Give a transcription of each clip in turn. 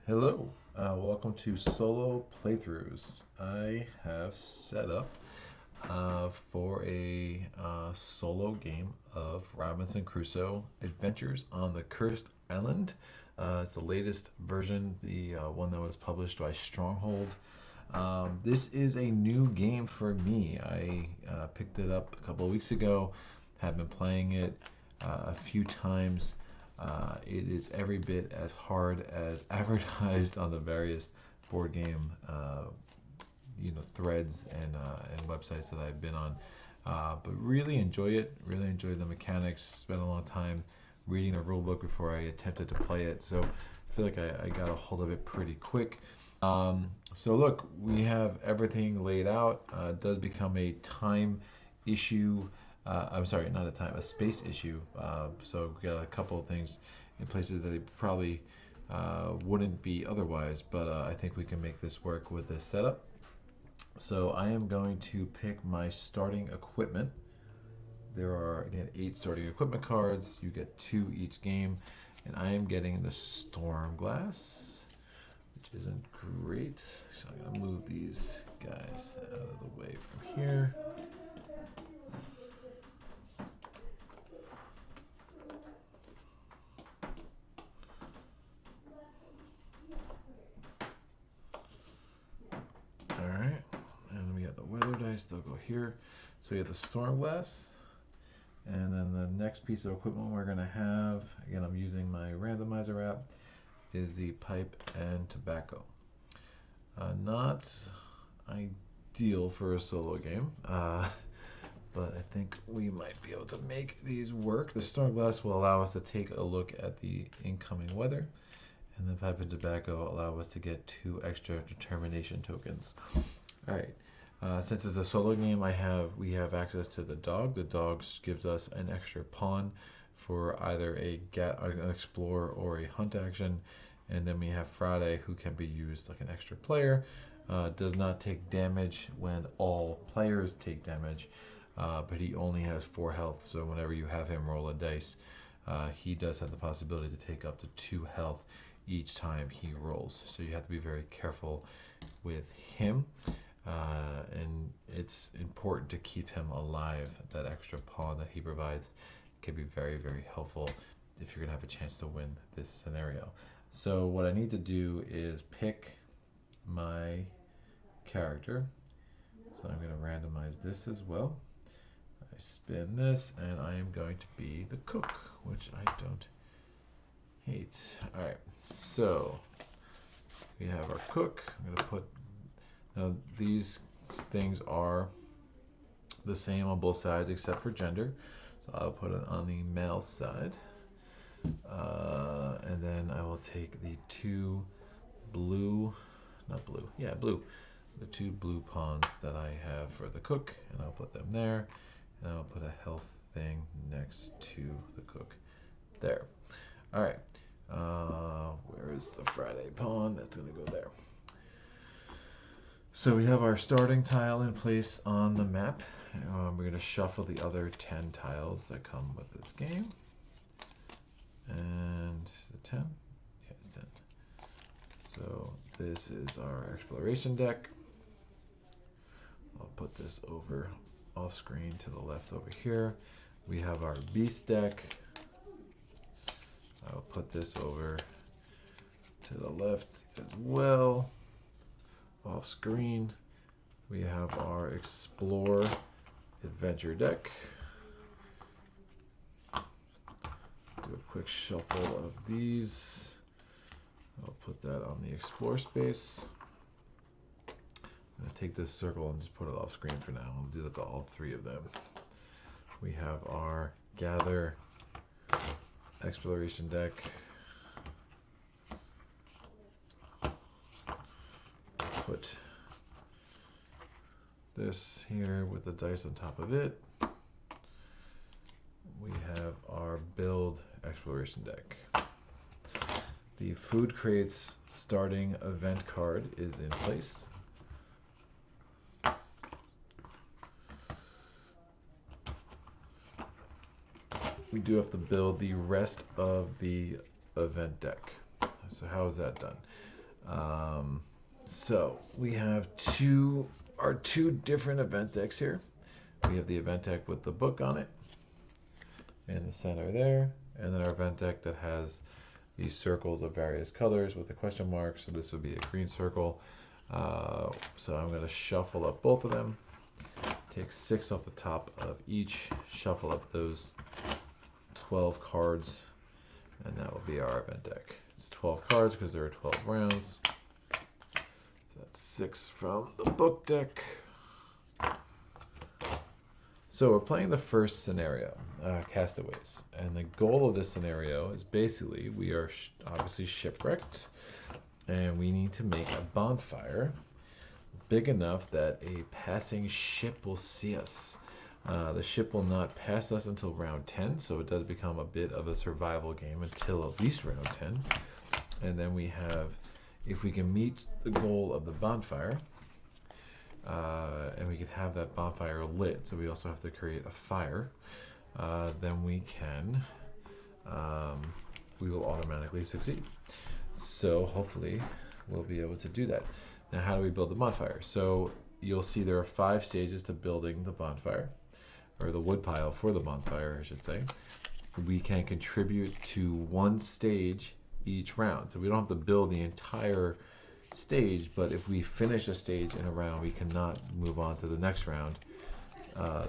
Hello, welcome to Solo Playthroughs. I have set up for a solo game of Robinson Crusoe Adventures on the Cursed Island. It's the latest version, the one that was published by Stronghold. This is a new game for me. I picked it up a couple of weeks ago, have been playing it a few times. It is every bit as hard as advertised on the various board game, threads and websites that I've been on. But really enjoy it. Really enjoy the mechanics. Spent a long time reading the rule book before I attempted to play it, so I feel like I got a hold of it pretty quick. So look, we have everything laid out. It does become a time issue. I'm sorry, not a time, a space issue. So we got a couple of things in places that they probably wouldn't be otherwise, but I think we can make this work with this setup. So I am going to pick my starting equipment. There are, again, 8 starting equipment cards. You get 2 each game, and I am getting the Storm Glass, which isn't great. So I'm going to move these guys out of the way from here. All right, and we got the weather dice. They'll go here. So we have the Storm Glass, and then the next piece of equipment we're going to have, again, I'm using my randomizer app, is the pipe and tobacco. Not ideal for a solo game, but I think we might be able to make these work. The Storm Glass will allow us to take a look at the incoming weather, and the pipe and tobacco allow us to get 2 extra determination tokens. All right. Since it's a solo game, we have access to the dog. The dog gives us an extra pawn for either an explore or a hunt action. And then we have Friday, who can be used like an extra player. Does not take damage when all players take damage, but he only has 4 health. So whenever you have him roll a dice, he does have the possibility to take up to 2 health each time he rolls. So you have to be very careful with him. And it's important to keep him alive. That extra pawn that he provides can be very, very helpful if you're going to have a chance to win this scenario. So what I need to do is pick my character. So I'm going to randomize this as well. I spin this, and I am going to be the cook, which I don't hate. All right, so we have our cook. I'm going to put, now these things are the same on both sides except for gender. So I'll put it on the male side. And then I will take the 2 blue, the 2 blue pawns that I have for the cook, and I'll put them there. And I'll put a health thing next to the cook there. All right. Where is the Friday pawn? That's going to go there. So we have our starting tile in place on the map. We're going to shuffle the other 10 tiles that come with this game. And the 10? Yeah, it's 10. So this is our exploration deck. I'll put this over off screen to the left over here. We have our beast deck. I'll put this over to the left as well. Off screen, we have our explore adventure deck. Do a quick shuffle of these. I'll put that on the explore space. I'm going to take this circle and just put it off screen for now. I'll do that to all 3 of them. We have our gather exploration deck. Put this here with the dice on top of it. We have our build exploration deck. The food crates starting event card is in place. We do have to build the rest of the event deck. So how is that done? So we have our two different event decks here. We have the event deck with the book on it in the center there, and then our event deck that has these circles of various colors with the question mark. So this would be a green circle. So I'm going to shuffle up both of them, take 6 off the top of each, shuffle up those 12 cards, and that will be our event deck. It's 12 cards because there are 12 rounds. So that's 6 from the book deck. So we're playing the first scenario, Castaways, and the goal of this scenario is basically we are obviously shipwrecked, and we need to make a bonfire big enough that a passing ship will see us. The ship will not pass us until round 10, so it does become a bit of a survival game until at least round 10. And then we have, if we can meet the goal of the bonfire, and we could have that bonfire lit, so we also have to create a fire, then we will automatically succeed. So hopefully we'll be able to do that. Now, how do we build the bonfire? So you'll see there are 5 stages to building the bonfire, or the wood pile for the bonfire, I should say. We can contribute to 1 stage each round. So we don't have to build the entire stage, but if we finish a stage in a round, we cannot move on to the next round,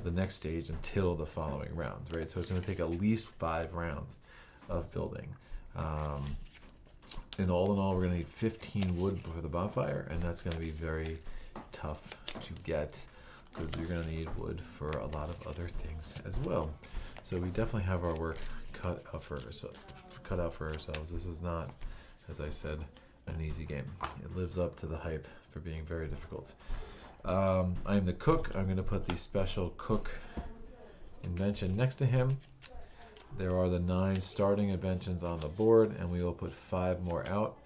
the next stage, until the following rounds, right? So it's going to take at least 5 rounds of building. And all in all, we're going to need 15 wood for the bonfire, and that's going to be very tough to get because you're going to need wood for a lot of other things as well. So we definitely have our work cut out for ourselves. This is not, as I said, an easy game. It lives up to the hype for being very difficult. I'm the cook. I'm going to put the special cook invention next to him. There are the 9 starting inventions on the board, and we will put 5 more out.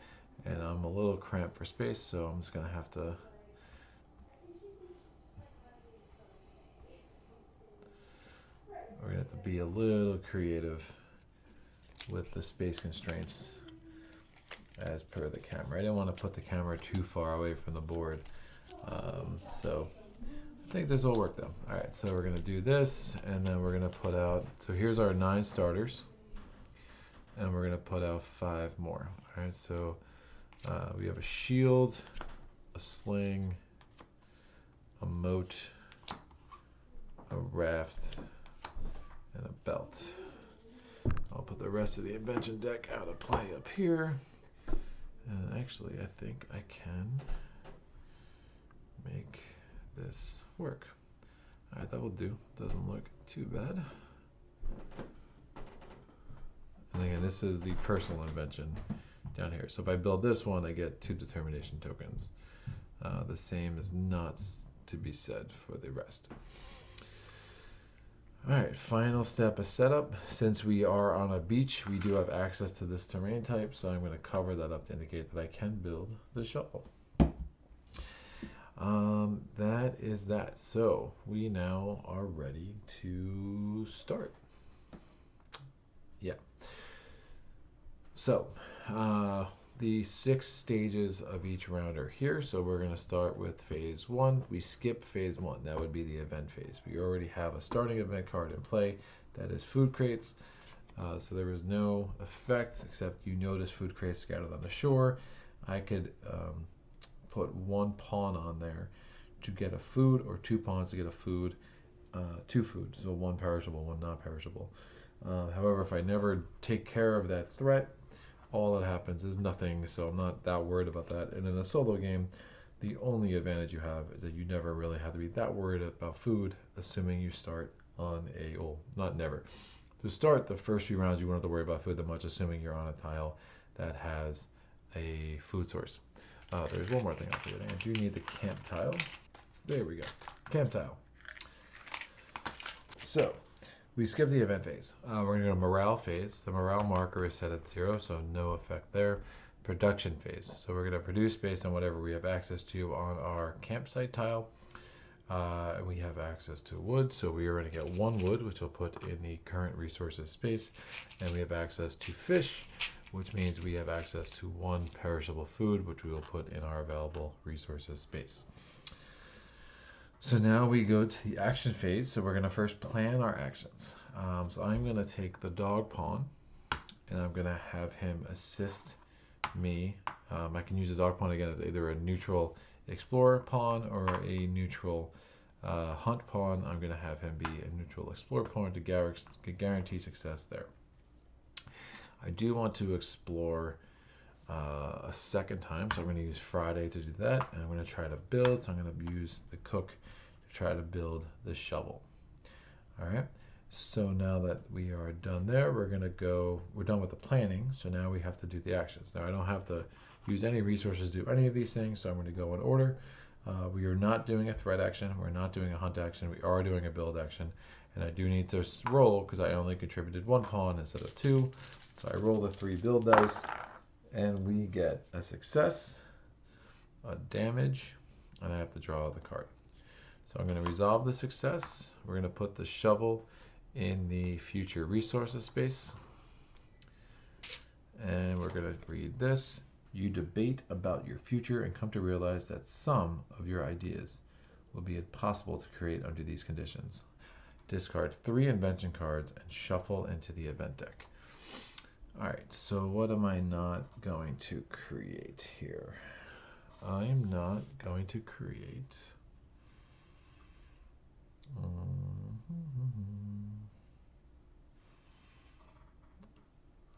And I'm a little cramped for space, so I'm just going to have to we're going to have to be a little creative with the space constraints as per the camera. I didn't want to put the camera too far away from the board. So I think this will work though. Alright, so we're going to do this, and then we're going to put out, so here's our 9 starters, and we're going to put out 5 more. Alright, so we have a shield, a sling, a moat, a raft, and a belt. I'll put the rest of the invention deck out of play up here. And actually, I think I can make this work. Alright, that will do. Doesn't look too bad. And again, this is the personal invention down here. So if I build this one, I get 2 determination tokens. The same is not to be said for the rest. Alright, final step is setup. Since we are on a beach, we do have access to this terrain type, so I'm going to cover that up to indicate that I can build the shovel. That is that. So we now are ready to start. Yeah. So the 6 stages of each round are here. So we're going to start with phase 1. We skip phase 1. That would be the event phase. We already have a starting event card in play. That is food crates. So there is no effect except you notice food crates scattered on the shore. I could put 1 pawn on there to get a food, or 2 pawns to get a food, 2 food. So 1 perishable, 1 non-perishable. However, if I never take care of that threat, all that happens is nothing, so I'm not that worried about that. And in a solo game, the only advantage you have is that you never really have to be that worried about food, assuming you start on a, well, not never. To start the first few rounds, you won't have to worry about food that much, assuming you're on a tile that has a food source. There's one more thing I'm forgetting. I do need the camp tile. There we go. Camp tile. So we skip the event phase. We're going to go to morale phase. The morale marker is set at 0, so no effect there. Production phase. So we're going to produce based on whatever we have access to on our campsite tile. And we have access to wood, so we are going to get 1 wood, which we'll put in the current resources space. And we have access to fish, which means we have access to 1 perishable food, which we will put in our available resources space. So now we go to the action phase. So we're going to first plan our actions. So I'm going to take the dog pawn, and I'm going to have him assist me. I can use the dog pawn again as either a neutral explorer pawn or a neutral hunt pawn. I'm going to have him be a neutral explorer pawn to guarantee success there. I do want to explore a second time, so I'm going to use Friday to do that, and I'm going to try to build. So I'm going to use the cook to try to build the shovel. All right. So now that we are done there, we're done with the planning. So now we have to do the actions. Now I don't have to use any resources to do any of these things, so I'm going to go in order. We are not doing a threat action. We're not doing a hunt action. We are doing a build action. And I do need to roll because I only contributed 1 pawn instead of 2. So I roll the 3 build dice, and we get a success, a damage, and I have to draw the card. So I'm going to resolve the success. We're going to put the shovel in the future resources space. And we're going to read this. You debate about your future and come to realize that some of your ideas will be impossible to create under these conditions. Discard 3 invention cards and shuffle into the event deck. All right, so what am I not going to create here? I'm not going to create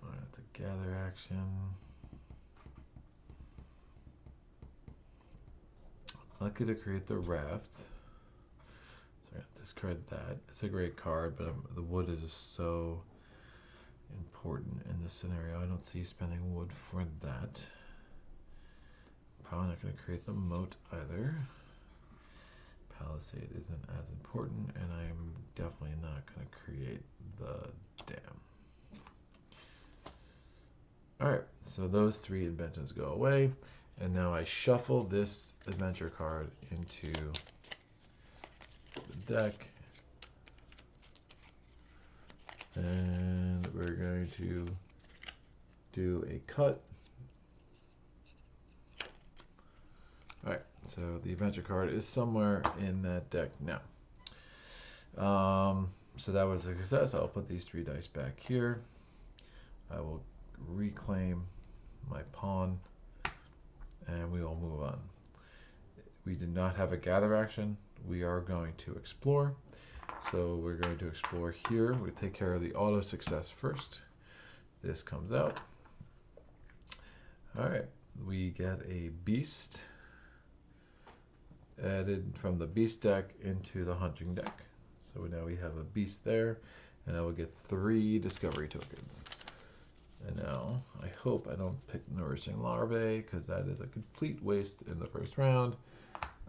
that's a gather action. I'm not going to create the raft. So I'm going to discard that. It's a great card, but the wood is just so important in this scenario. I don't see spending wood for that. Probably not going to create the moat either. Palisade isn't as important, and I'm definitely not going to create the dam. Alright, so those 3 inventions go away, and now I shuffle this adventure card into the deck, and we're going to do a cut. Alright, so the adventure card is somewhere in that deck now. So that was a success. I'll put these 3 dice back here. I will reclaim my pawn, and we will move on. We did not have a gather action. We are going to explore. So we're going to explore here. We take care of the auto success first. This comes out. All right, we get a beast added from the beast deck into the hunting deck. So now we have a beast there, and I will get 3 discovery tokens. And now I hope I don't pick nourishing larvae, because that is a complete waste in the first round.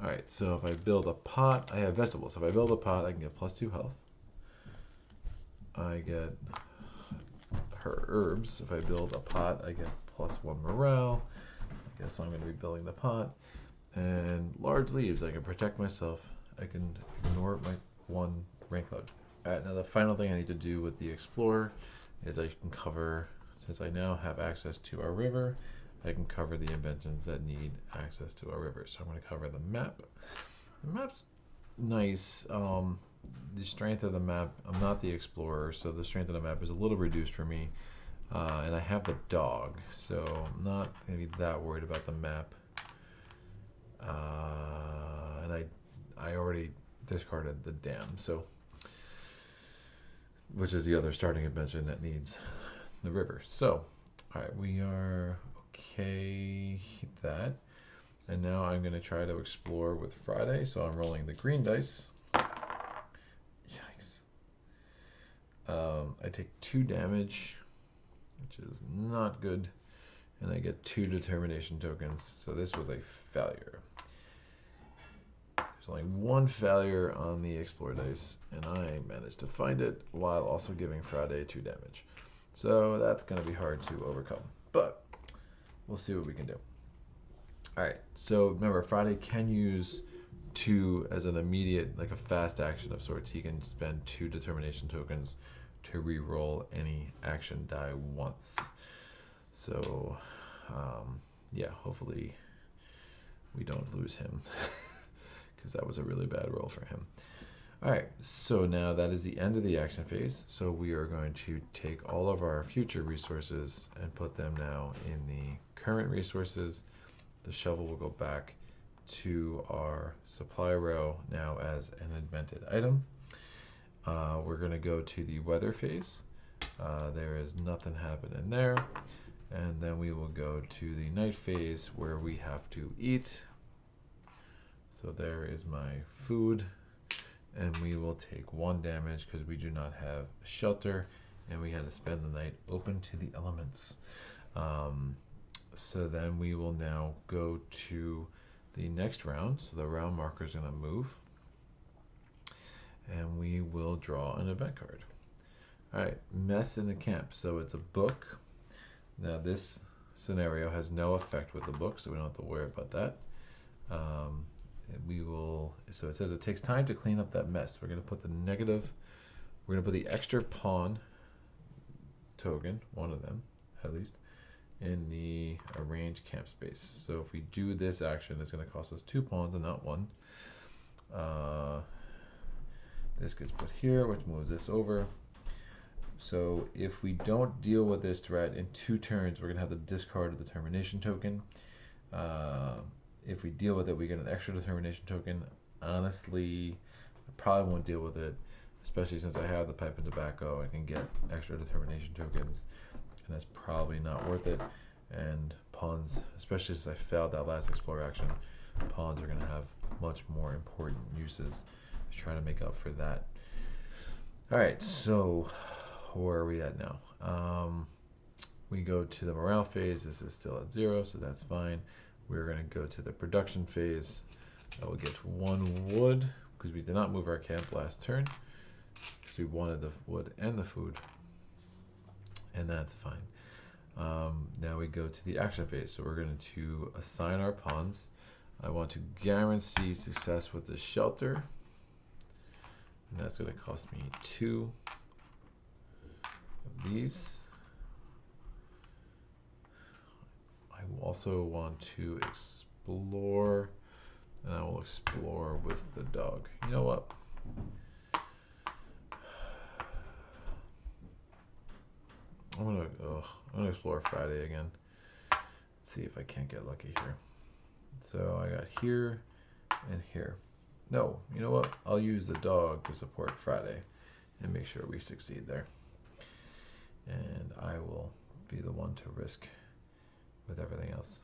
All right, so if I build a pot, I have vegetables. If I build a pot, I can get +2 health. I get her herbs. If I build a pot, I get +1 morale. I guess I'm going to be building the pot. And large leaves, I can protect myself. I can ignore my 1 rank load. All right, now the final thing I need to do with the explorer is I can cover, since I now have access to our river, I can cover the inventions that need access to our river. So I'm going to cover the map. The map's nice. The strength of the map, I'm not the explorer, so the strength of the map is a little reduced for me. And I have the dog, so I'm not going to be that worried about the map. And I already discarded the dam, so, which is the other starting invention that needs the river. So, all right, we are okay that. And now I'm going to try to explore with Friday. So I'm rolling the green dice. Yikes. I take 2 damage, which is not good. And I get 2 determination tokens. So this was a failure. There's only 1 failure on the explore dice, and I managed to find it while also giving Friday 2 damage. So that's going to be hard to overcome, but we'll see what we can do. All right, so remember, Friday can use 2 as an immediate, like a fast action of sorts. He can spend 2 determination tokens to re-roll any action die once. So, yeah, hopefully we don't lose him because that was a really bad roll for him. All right, so now that is the end of the action phase. So we are going to take all of our future resources and put them now in the current resources. The shovel will go back to our supply row now as an invented item. We're going to go to the weather phase. There is nothing happening there. And then we will go to the night phase where we have to eat. So there is my food. And we will take 1 damage because we do not have shelter. And we had to spend the night open to the elements. So then we will now go to the next round. So the round marker is going to move. And we will draw an event card. All right, mess in the camp. So it's a book. Now this scenario has no effect with the book, so we don't have to worry about that. So it says it takes time to clean up that mess. We're going to put the extra pawn token, one of them at least, in the arrange camp space. So if we do this action, it's going to cost us 2 pawns and not 1. This gets put here, which moves this over. So if we don't deal with this threat in 2 turns, we're going to have to discard a determination token. If we deal with it, we get an extra determination token. Honestly, I probably won't deal with it, especially since I have the pipe and tobacco. I can get extra determination tokens, and that's probably not worth it. And pawns, especially since I failed that last explore action, pawns are going to have much more important uses to try to make up for that. All right, so where are we at now? We go to the morale phase. This is still at 0, so that's fine. We're going to go to the production phase. I will get 1 wood because we did not move our camp last turn because we wanted the wood and the food, and that's fine. Now we go to the action phase. So we're going to assign our pawns. I want to guarantee success with the shelter, and that's going to cost me 2 of these. I also want to explore, and I will explore with the dog. You know what? I'm gonna explore Friday again. Let's see if I can't get lucky here. So I got here and here. No, you know what? I'll use the dog to support Friday and make sure we succeed there. And I will be the one to risk with everything else.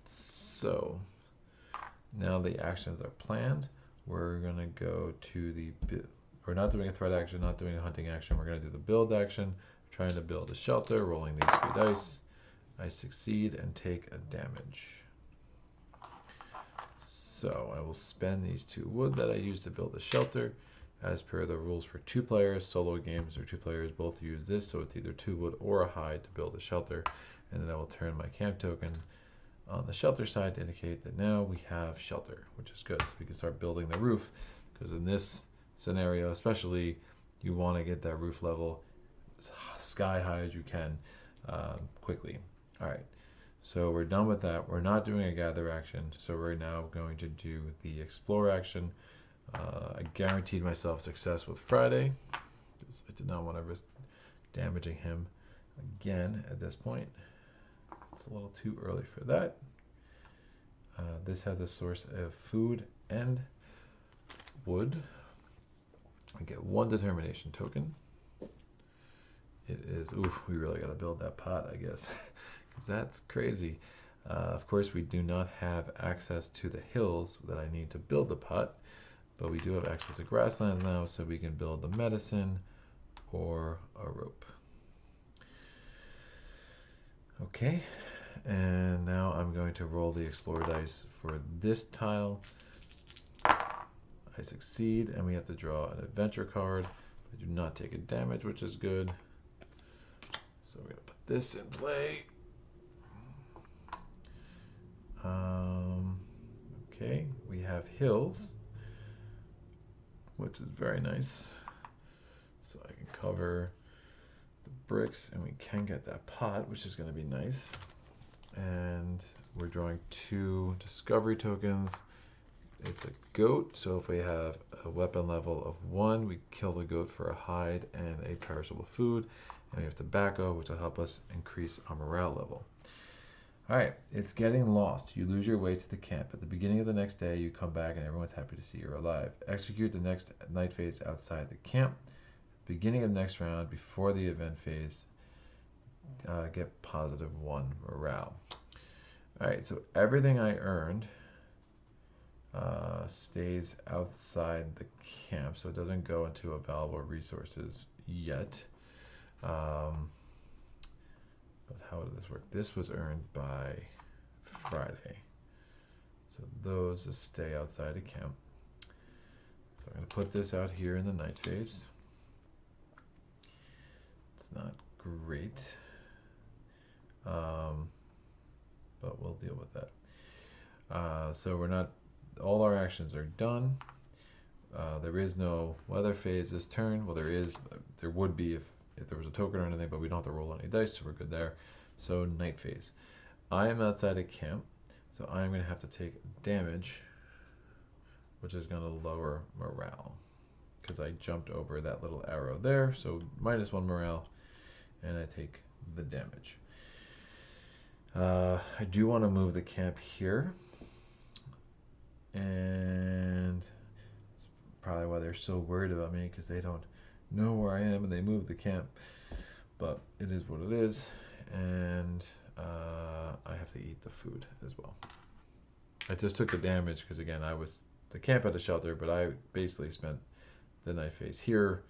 So now the actions are planned. We're going to go to we're not doing a threat action, not doing a hunting action. We're going to do the build action, trying to build a shelter, rolling these 3 dice. I succeed and take a damage. So I will spend these 2 wood that I used to build the shelter. As per the rules for 2 players, solo games or 2 players both use this, so it's either 2 wood or a hide to build a shelter. And then I will turn my camp token on the shelter side to indicate that now we have shelter, which is good. So we can start building the roof, because in this scenario especially, you want to get that roof level as sky high as you can quickly. All right, so we're done with that. We're not doing a gather action, so we're now going to do the explore action. I guaranteed myself success with Friday because I did not want to risk damaging him again at this point. It's a little too early for that. This has a source of food and wood. I get 1 determination token. It is, oof, we really got to build that pot, I guess, because that's crazy. Of course, we do not have access to the hills that I need to build the pot, but we do have access to grasslands now, so we can build the medicine or a rope. Okay, and now I'm going to roll the explore dice for this tile. I succeed, and we have to draw an adventure card. I do not take a damage, which is good. So we're going to put this in play. Okay, we have hills, which is very nice. So I can cover the bricks, and we can get that pot, which is going to be nice. And we're drawing 2 discovery tokens. It's a goat, so if we have a weapon level of 1, we kill the goat for a hide and a perishable food. And we have tobacco, which will help us increase our morale level. Alright, it's getting lost. You lose your way to the camp. At the beginning of the next day, you come back and everyone's happy to see you're alive. Execute the next night phase outside the camp. Beginning of next round, before the event phase, get +1 morale. Alright, so everything I earned stays outside the camp, so it doesn't go into available resources yet. But how did this work? This was earned by Friday, so those just stay outside the camp. So I'm going to put this out here in the night phase. It's not great, but we'll deal with that. So we're not, all our actions are done. There is no weather phase this turn. Well, there would be if there was a token or anything, but we don't have to roll any dice, so we're good there. So night phase. I am outside of camp, so I'm going to have to take damage, which is going to lower morale because I jumped over that little arrow there. So -1 morale, and I take the damage. I do want to move the camp here, and it's probably why they're so worried about me, because they don't know where I am and they moved the camp, but it is what it is. And I have to eat the food as well. I just took the damage because, again, the camp had a shelter, but I basically spent the night phase here.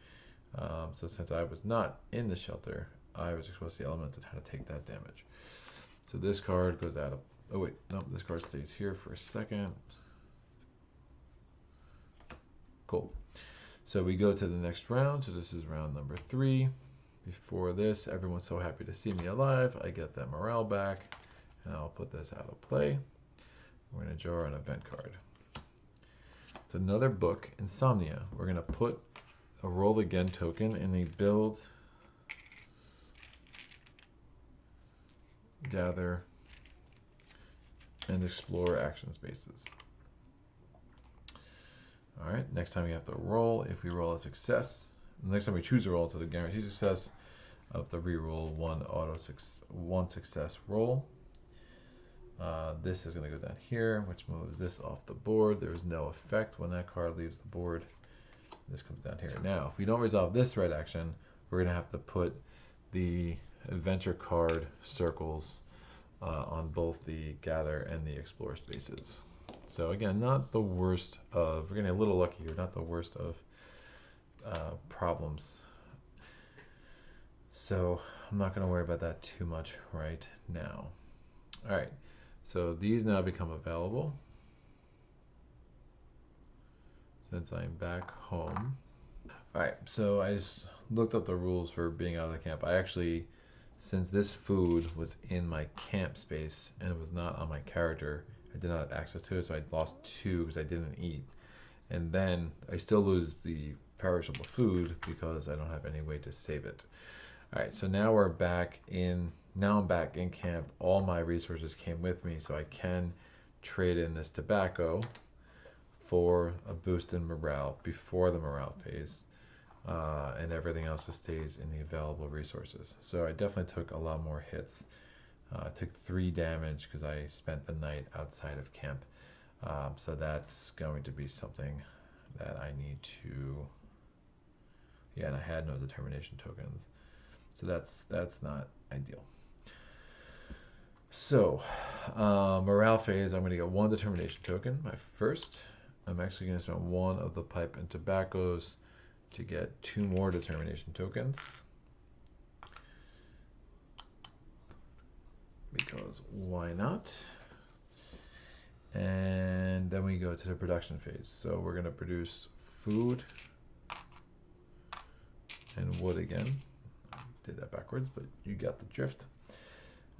So since I was not in the shelter, I was exposed to the elements and had to take that damage. So this card goes out of, oh wait, no, this card stays here for a second. Cool. So we go to the next round. So this is round number 3. Before this, everyone's so happy to see me alive. I get that morale back, and I'll put this out of play. We're going to draw an event card. It's another book, Insomnia. We're going to put a roll again token in the build, gather, and explore action spaces. All right, next time we have to roll. If we roll a success, next time we choose a roll, so the guaranteed success of the reroll 1 success roll. This is going to go down here, which moves this off the board. There is no effect when that card leaves the board. This comes down here. Now, if we don't resolve this right action, we're going to have to put the adventure card circles on both the gather and the explore spaces. So again, not the worst of, we're getting a little lucky here, not the worst of problems. So I'm not going to worry about that too much right now. All right, so these now become available since I'm back home. All right, so I just looked up the rules for being out of the camp. I actually, since this food was in my camp space and it was not on my character, I did not have access to it, so I lost 2 because I didn't eat. And then I still lose the perishable food because I don't have any way to save it. All right, so now we're back in, now I'm back in camp. All my resources came with me, so I can trade in this tobacco for a boost in morale before the morale phase. And everything else just stays in the available resources. So I definitely took a lot more hits. I took 3 damage because I spent the night outside of camp. So that's going to be something that I need to, yeah, and I had no determination tokens. So that's not ideal. So morale phase, I'm going to get 1 determination token, my first. I'm actually going to spend 1 of the pipe and tobaccos to get 2 more determination tokens, because why not? And then we go to the production phase. So we're going to produce food and wood again. I did that backwards, but you got the drift.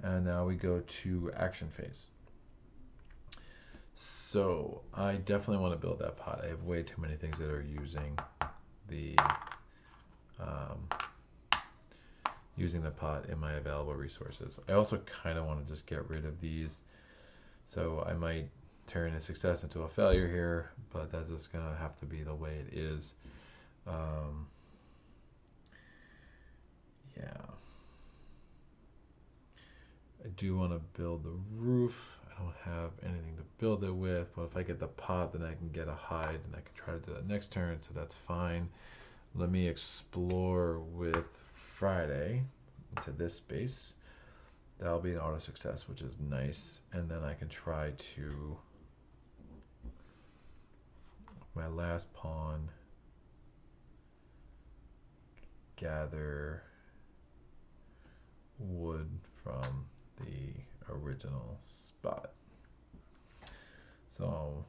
And now we go to action phase. So I definitely want to build that pot. I have way too many things that are using the using the pot in my available resources. I also kind of want to just get rid of these, so I might turn a success into a failure here, but that's just gonna have to be the way it is. Yeah, I do want to build the roof. I don't have anything to build it with, but if I get the pot, then I can get a hide, and I can try to do that next turn, so that's fine. Let me explore with Friday into this space. That'll be an auto success, which is nice. And then I can try to, my last pawn, gather wood from the original spot. So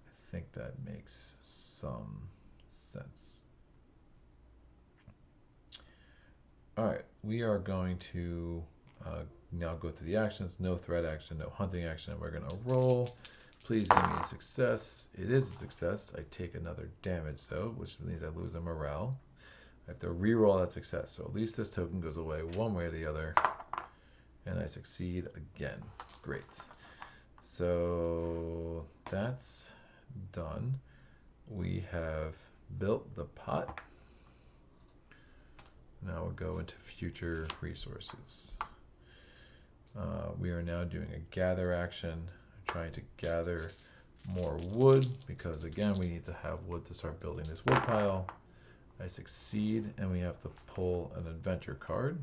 I think that makes some sense. All right, we are going to now go through the actions. No threat action, no hunting action. We're going to roll. Please give me a success. It is a success. I take another damage though, which means I lose a morale. I have to re-roll that success. So at least this token goes away one way or the other. And I succeed again. Great. So that's done. We have built the pot. Now we'll go into future resources. We are now doing a gather action. I'm trying to gather more wood because again we need to have wood to start building this wood pile. I succeed and we have to pull an adventure card.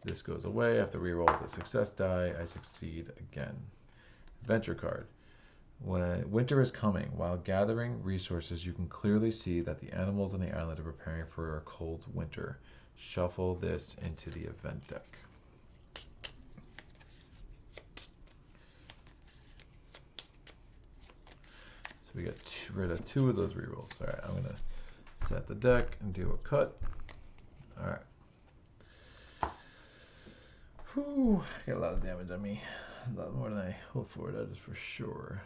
This goes away. I have to reroll the success die. I succeed again. Adventure card. When winter is coming, while gathering resources, you can clearly see that the animals on the island are preparing for a cold winter. Shuffle this into the event deck. So we got rid of 2 of those rerolls. All right, I'm going to set the deck and do a cut. All right. Whew, I got a lot of damage on me. A lot more than I hoped for, that is for sure.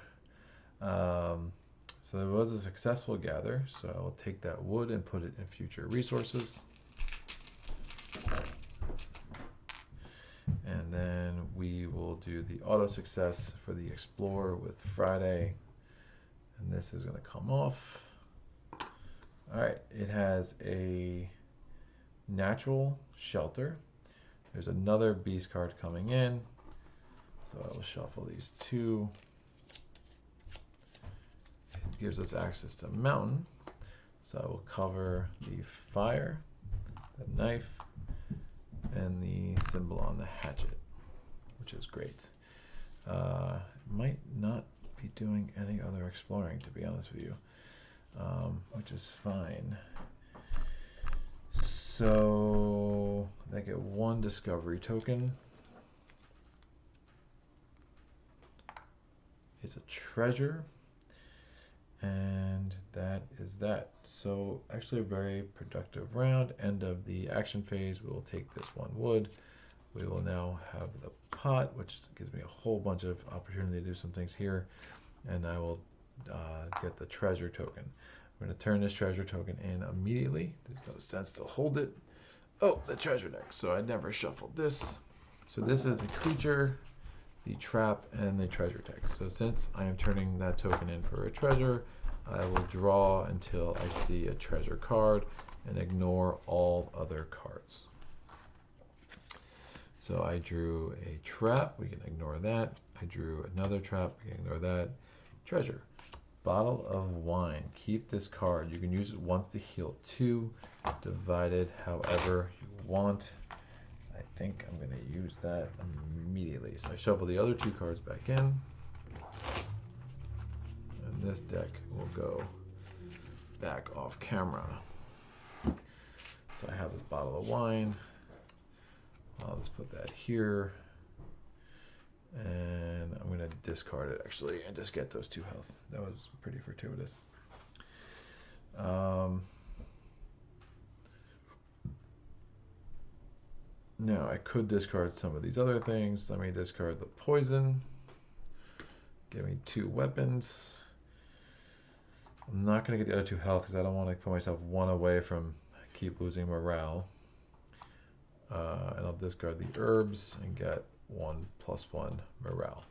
So there was a successful gather, so I will take that wood and put it in future resources. And then we will do the auto success for the Explorer with Friday. And this is going to come off. All right, it has a natural shelter. There's another beast card coming in. So I will shuffle these 2. It gives us access to mountain. So I will cover the fire, the knife, and the symbol on the hatchet, which is great. Might not be doing any other exploring, to be honest with you, which is fine. So I get 1 discovery token. It's a treasure, and that is that. So actually a very productive round. End of the action phase. We will take this 1 wood. We will now have the pot, which gives me a whole bunch of opportunity to do some things here, and I will get the treasure token. I'm going to turn this treasure token in immediately. There's no sense to hold it. Oh, the treasure deck. So I never shuffled this. So this is the creature, the trap, and the treasure deck. So since I am turning that token in for a treasure, I will draw until I see a treasure card and ignore all other cards. So I drew a trap, we can ignore that. I drew another trap, we can ignore that. Treasure. Bottle of wine. Keep this card. You can use it once to heal 2, divided however you want. I think I'm going to use that immediately. So I shuffle the other 2 cards back in. And this deck will go back off camera. So I have this bottle of wine. I'll just put that here. And I'm going to discard it actually and just get those 2 health. That was pretty fortuitous. Now I could discard some of these other things. Let me discard the poison. Give me 2 weapons. I'm not going to get the other 2 health because I don't want to put myself 1 away from keep losing morale. And I'll discard the herbs and get 1+1 morale.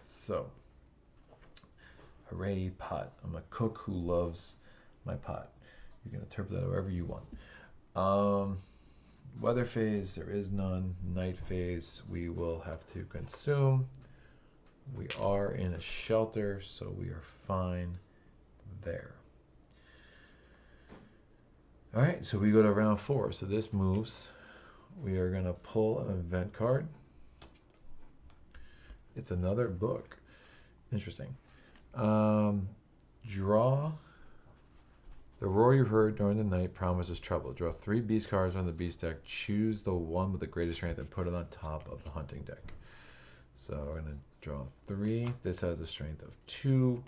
So, hooray, pot. I'm a cook who loves my pot. You can interpret that however you want. Weather phase, there is none. Night phase, we will have to consume. We are in a shelter, so we are fine there. All right, so we go to round 4. So this moves. We are going to pull an event card. It's another book. Interesting. Draw. The roar you heard during the night promises trouble. Draw 3 beast cards on the beast deck. Choose the one with the greatest strength and put it on top of the hunting deck. So we're going to draw 3. This has a strength of 2.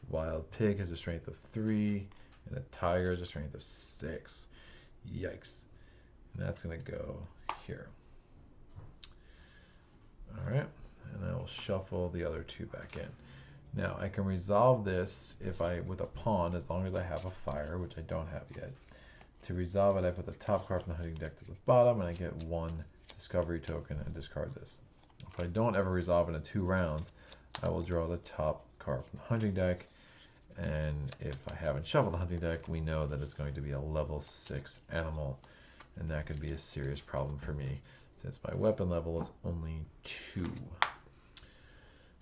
Wild pig has a strength of 3. And a tiger has a strength of 6. Yikes. And that's going to go here. All right. And I will shuffle the other 2 back in. Now I can resolve this with a pawn, as long as I have a fire, which I don't have yet. To resolve it, I put the top card from the hunting deck to the bottom, and I get 1 discovery token and discard this. If I don't ever resolve it in 2 rounds, I will draw the top card from the hunting deck, and if I haven't shuffled the hunting deck, we know that it's going to be a level 6 animal, and that could be a serious problem for me, since my weapon level is only 2.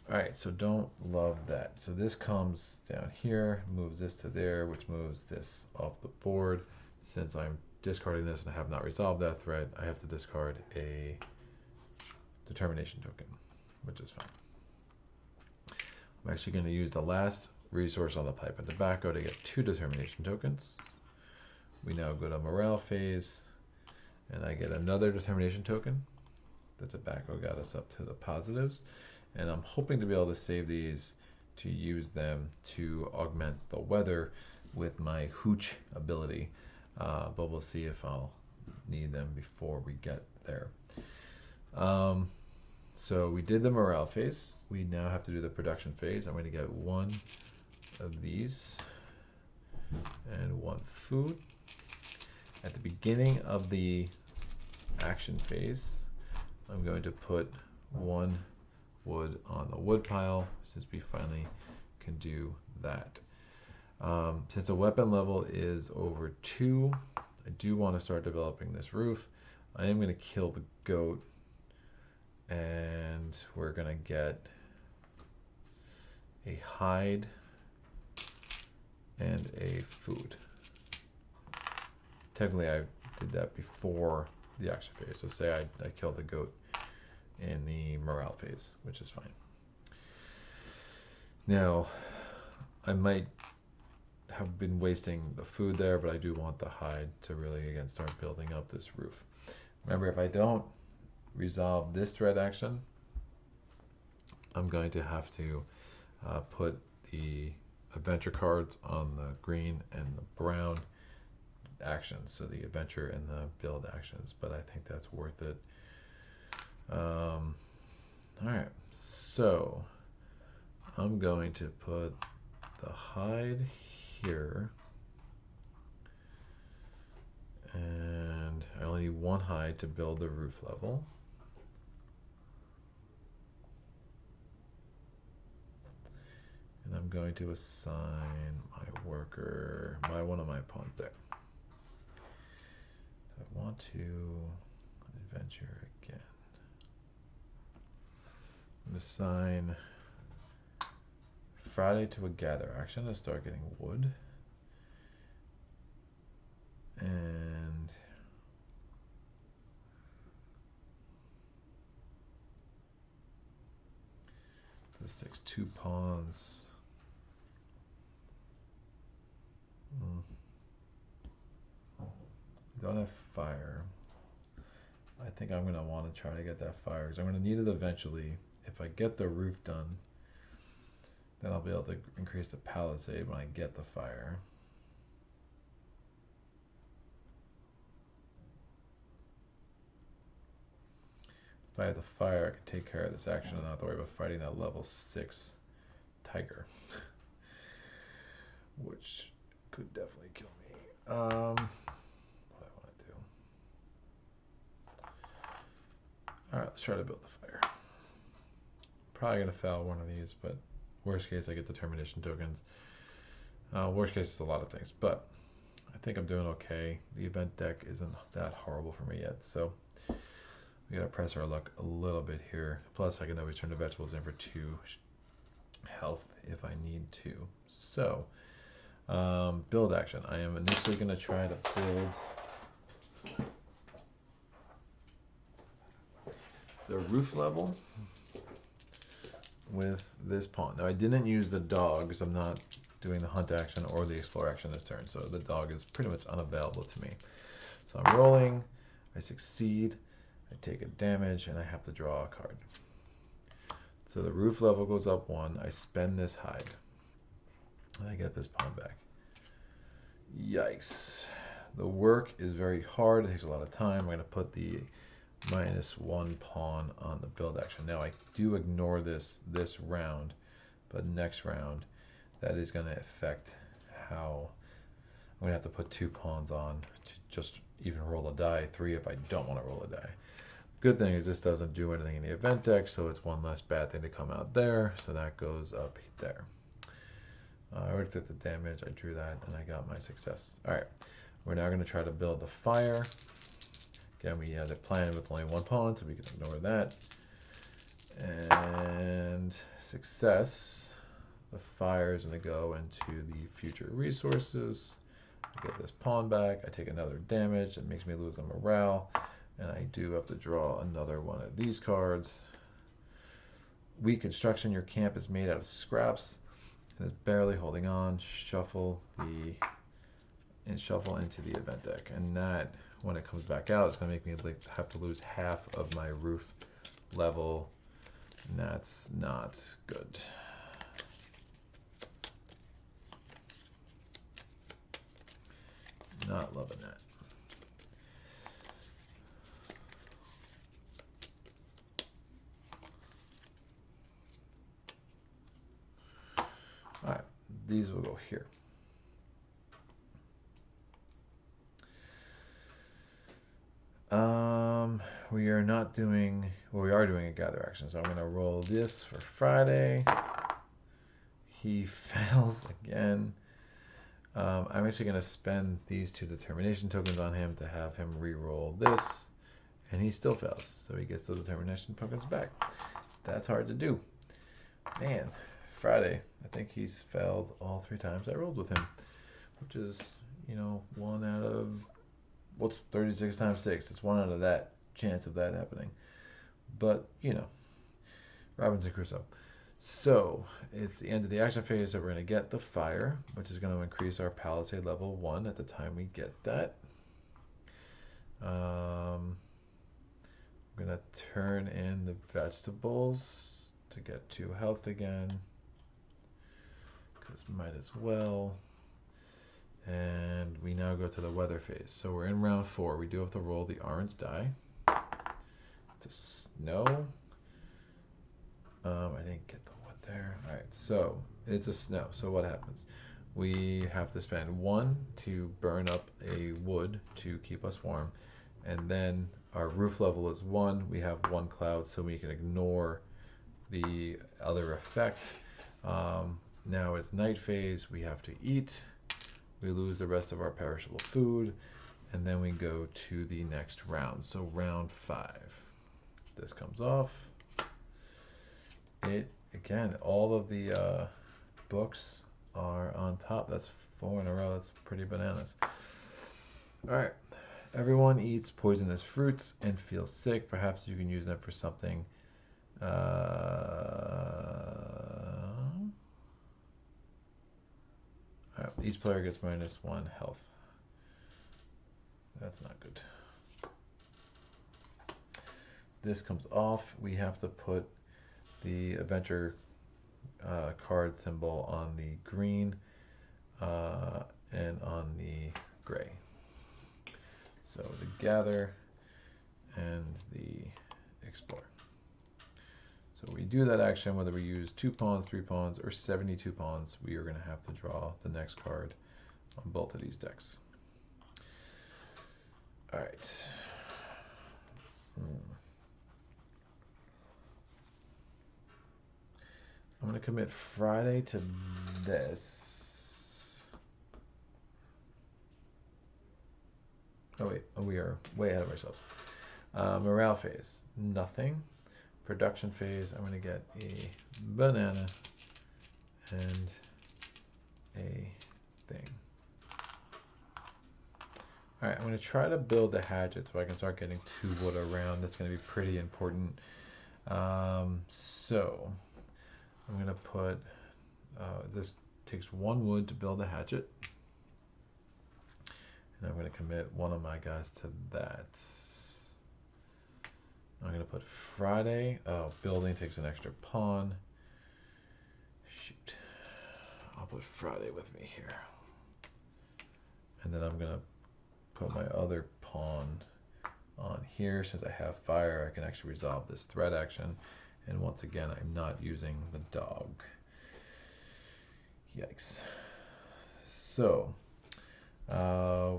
Alright, so don't love that. So this comes down here, moves this to there, which moves this off the board. Since I'm discarding this and I have not resolved that threat, I have to discard a determination token, which is fine. I'm actually going to use the last resource on the pipe and tobacco to get 2 determination tokens. We now go to morale phase, and I get another determination token. The tobacco got us up to the positives. And I'm hoping to be able to save these to use them to augment the weather with my hooch ability. But we'll see if I'll need them before we get there. So we did the morale phase. We now have to do the production phase. I'm going to get 1 of these and 1 food. At the beginning of the action phase, I'm going to put 1 wood on the wood pile, since we finally can do that. Since the weapon level is over 2, I do want to start developing this roof. I am going to kill the goat, and we're going to get a hide and a food. Technically I did that before the action phase, so say I killed the goat in the morale phase, which is fine. Now, I might have been wasting the food there, but I do want the hide to really, again, start building up this roof. Remember, if I don't resolve this threat action, I'm going to have to put the adventure cards on the green and the brown actions, so the adventure and the build actions, but I think that's worth it. Alright, so I'm going to put the hide here, and I only need 1 hide to build the roof level. And I'm going to assign my worker, one of my pawns there. So I want to adventure again. I'm going to assign Friday to a gather action to start getting wood. And this takes 2 pawns. Don't have fire. I think I'm going to want to try to get that fire, because I'm going to need it eventually. If I get the roof done, then I'll be able to increase the palisade when I get the fire. If I have the fire, I can take care of this action and not have to worry about fighting that level 6 tiger. Which Could definitely kill me. What I want to do. Alright, let's try to build the fire. Probably going to fail one of these, but worst case I get determination tokens. Worst case is a lot of things, but I think I'm doing okay. The event deck isn't that horrible for me yet, so we gotta press our luck a little bit here. Plus I can always turn the vegetables in for 2 health if I need to. So build action. I am initially going to try to build the roof level with this pawn. Now I didn't use the dog because I'm not doing the hunt action or the explore action this turn, so the dog is pretty much unavailable to me. So I'm rolling, I succeed, I take a damage, and I have to draw a card. So the roof level goes up 1, I spend this hide, and I get this pawn back. Yikes. The work is very hard, it takes a lot of time. I'm going to put the -1 pawn on the build action. Now I do ignore this round, but next round that is going to affect how I'm going to have to put 2 pawns on to just even roll a die, 3 if I don't want to roll a die. Good thing is this doesn't do anything in the event deck, so it's one less bad thing to come out there, so that goes up there. I already took the damage, I drew that, and I got my success. Alright, we're now going to try to build the fire. Again, we had a plan with only 1 pawn, so we can ignore that. And success. The fire is going to go into the future resources. I get this pawn back, I take another damage, it makes me lose a morale, and I do have to draw another one of these cards. Weak construction, your camp is made out of scraps. Is barely holding on. Shuffle into the event deck, and that, when it comes back out, it's going to make me have to lose half of my roof level, and that's not good. Not loving that. All right, these will go here. We are not doing, well, we are doing a gather action, so I'm going to roll this for Friday. He fails again. I'm actually going to spend these 2 determination tokens on him to have him re-roll this, and he still fails, so he gets the determination tokens back. That's hard to do. Man, Friday, I think he's failed all 3 times I rolled with him, which is, you know, 1 out of, what's 36 times 6? It's 1 out of that chance of that happening. But, you know, Robinson Crusoe. So, it's the end of the action phase, so we're going to get the fire, which is going to increase our Palisade level 1 at the time we get that. I'm going to turn in the vegetables to get 2 health again, because might as well. And we now go to the weather phase. So we're in round 4. We do have to roll the orange die. It's a snow. I didn't get the wood there. All right, so it's a snow. So what happens? We have to spend 1 to burn up a wood to keep us warm, and then our roof level is 1. We have 1 cloud, so we can ignore the other effect. Now it's night phase. We have to eat. We lose the rest of our perishable food, and then we go to the next round. So round 5. This comes off. It, again, all of the books are on top. That's 4 in a row. That's pretty bananas. All right. Everyone eats poisonous fruits and feels sick. Perhaps you can use them for something. Each player gets -1 health. That's not good. This comes off. We have to put the adventure card symbol on the green and on the gray. So the gather and the explore. So we do that action whether we use 2 pawns, 3 pawns, or 72 pawns. We are going to have to draw the next card on both of these decks. All right. I'm going to commit Friday to this. Oh wait, we are way ahead of ourselves. Morale phase, nothing. Production phase, I'm going to get a banana and a thing. Alright, I'm going to try to build the hatchet so I can start getting 2 wood around. That's going to be pretty important. So, I'm going to put, this takes 1 wood to build the hatchet. And I'm going to commit one of my guys to that. I'm going to put Friday. Oh, building takes an extra pawn. Shoot. I'll put Friday with me here. And then I'm going to put my other pawn on here. Since I have fire, I can actually resolve this threat action. And once again, I'm not using the dog. Yikes. So,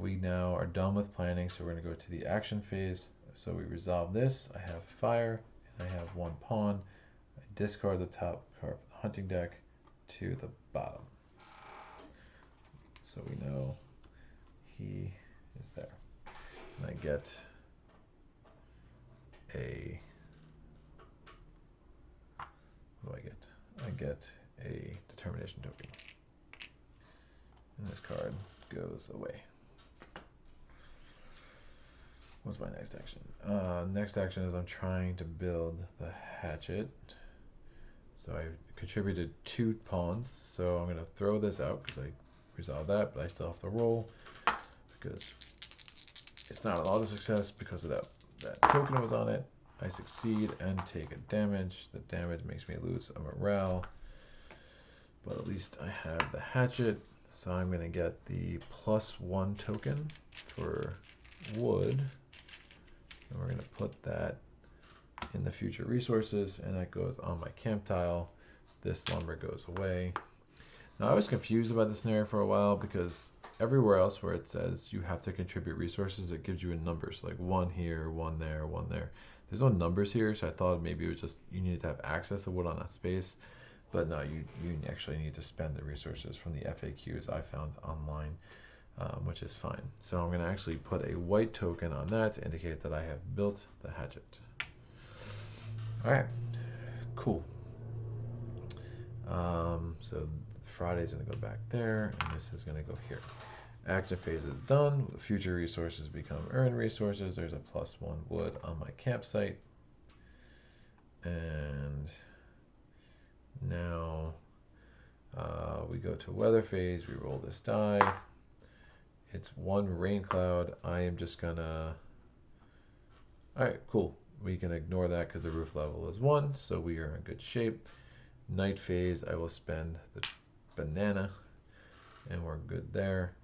we now are done with planning, so we're going to go to the action phase. So we resolve this. I have fire, and I have 1 pawn. I discard the top card of the hunting deck to the bottom. So we know he is there. And I get a... What do I get? I get a determination token. And this card goes away. What's my next action? Next action is I'm trying to build the hatchet. So I contributed 2 pawns. So I'm going to throw this out because I resolved that, but I still have to roll because it's not an auto success because of that token was on it. I succeed and take a damage. The damage makes me lose a morale, but at least I have the hatchet. So I'm going to get the +1 token for wood. And we're going to put that in the future resources, and that goes on my camp tile. This lumber goes away. Now, I was confused about this scenario for a while because everywhere else where it says you have to contribute resources, it gives you a number. So like 1 here, 1 there, 1 there. There's no numbers here, so I thought maybe it was just you needed to have access to wood on that space. But no, you actually need to spend the resources from the FAQs I found online. Which is fine. So I'm going to actually put a white token on that to indicate that I have built the hatchet. Alright, cool. So Friday's going to go back there, and this is going to go here. Action phase is done. Future resources become earned resources. There's a +1 wood on my campsite. And now we go to weather phase. We roll this die. It's 1 rain cloud. I am just gonna... Alright, cool. We can ignore that because the roof level is 1, so we are in good shape. Night phase, I will spend the banana, and we're good there.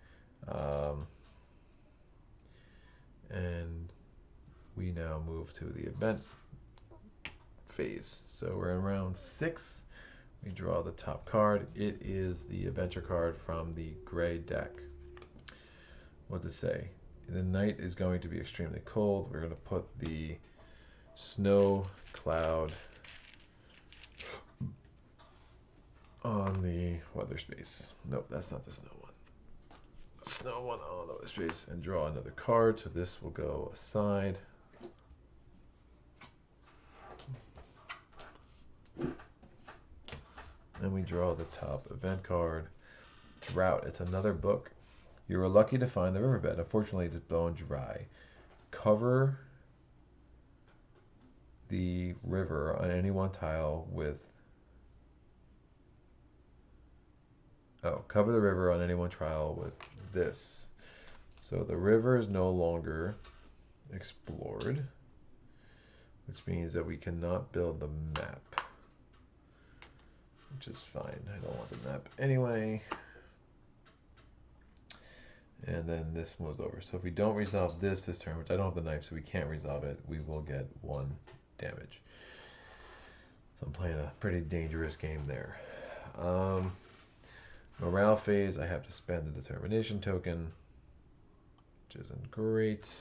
And we now move to the event phase. So we're in round 6. We draw the top card. It is the adventure card from the gray deck. What to say? The night is going to be extremely cold. We're going to put the snow cloud on the weather space. Nope, that's not the snow one. Snow one on the weather space, and draw another card. So this will go aside. And we draw the top event card. Drought. It's another book. You were lucky to find the riverbed. Unfortunately, it is bone dry. Cover the river on any one tile with... Oh, cover the river on any one tile with this. So the river is no longer explored, which means that we cannot build the map, which is fine. I don't want the map anyway. And then this moves over. So if we don't resolve this turn, which I don't have the knife, so we can't resolve it, we will get 1 damage. So I'm playing a pretty dangerous game there. Morale phase, I have to spend the determination token, which isn't great.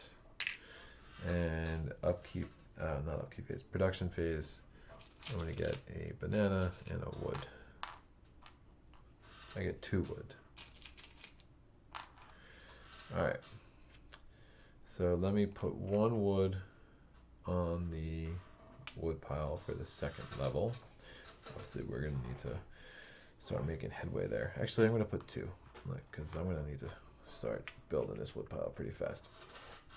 And upkeep, not upkeep phase, production phase, I'm going to get a banana and a wood. I get 2 wood. Alright. So let me put 1 wood on the wood pile for the 2nd level. Obviously, we're going to need to start making headway there. Actually, I'm going to put 2, because I'm going to need to start building this wood pile pretty fast.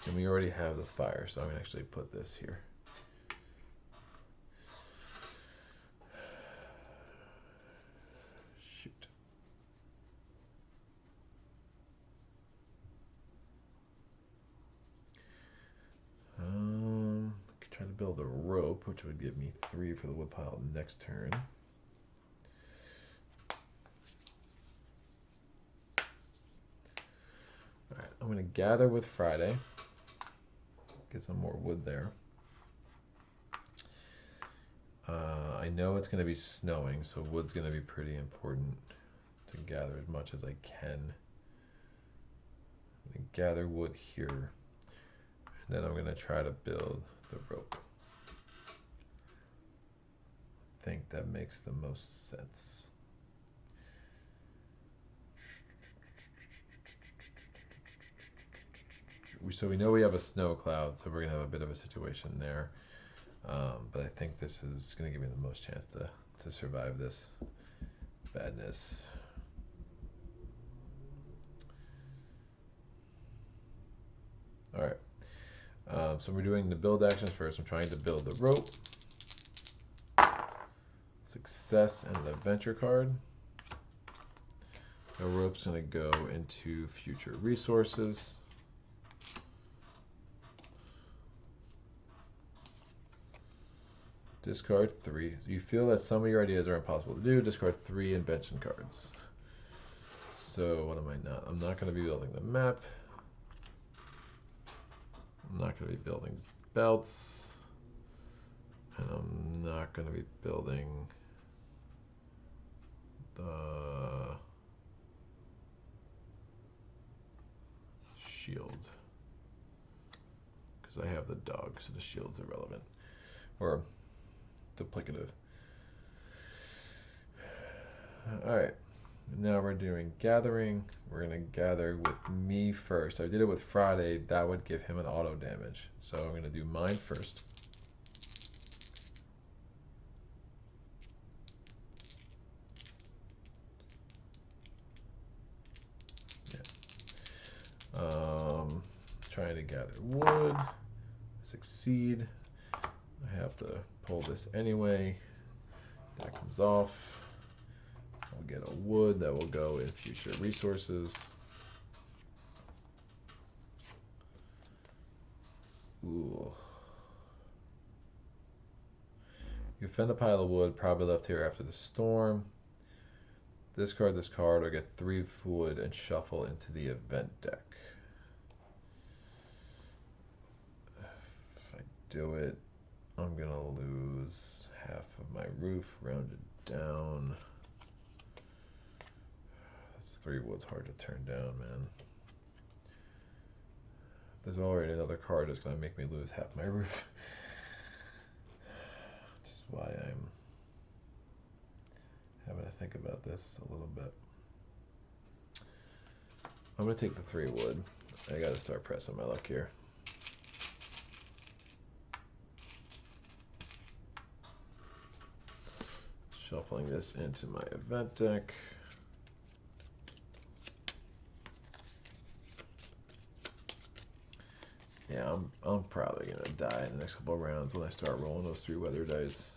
And we already have the fire, so I'm going to actually put this here. Shoot. I could try to build a rope, which would give me 3 for the wood pile next turn. Alright, I'm going to gather with Friday. Get some more wood there. I know it's going to be snowing, so wood's going to be pretty important to gather as much as I can. I'm going to gather wood here, and then I'm going to try to build the rope. I think that makes the most sense. So we know we have a snow cloud, so we're going to have a bit of a situation there. But I think this is going to give me the most chance to survive this badness. Alright. So we're doing the build actions first. I'm trying to build the rope. Success and an adventure card. The rope's going to go into future resources. Discard 3. You feel that some of your ideas are impossible to do. Discard 3 invention cards. So what am I not? I'm not going to be building the map. I'm not going to be building belts. And I'm not going to be building the shield. Because I have the dog, so the shield's irrelevant. Or duplicative. Alright, now we're doing gathering. We're going to gather with me first. I did it with Friday. That would give him an auto damage. So I'm going to do mine first. Trying to gather wood. Succeed. I have to pull this anyway. That comes off. I'll get a wood that will go in future resources. Ooh. You find a pile of wood, probably left here after the storm. Discard this card or get 3 wood and shuffle into the event deck. If I do it, I'm gonna lose half of my roof rounded down. That's 3 wood's hard to turn down, man. There's already another card that's gonna make me lose half my roof. Which is why I'm having to think about this a little bit. I'm gonna take the 3 wood. I gotta start pressing my luck here. Shuffling this into my event deck. Yeah, I'm probably gonna die in the next couple of rounds when I start rolling those 3 weather dice.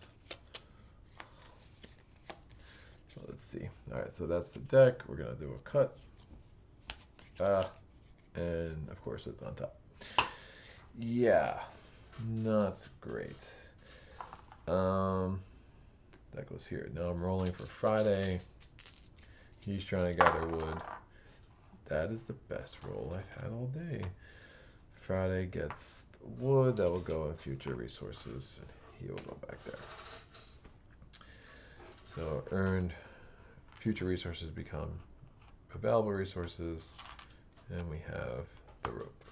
So let's see. Alright, so that's the deck. We're gonna do a cut. And of course it's on top. Yeah, not great. That goes here. Now I'm rolling for Friday. He's trying to gather wood. That is the best roll I've had all day. Friday gets the wood. That will go in future resources. He will go back there. So earned future resources become available resources, and we have the rope.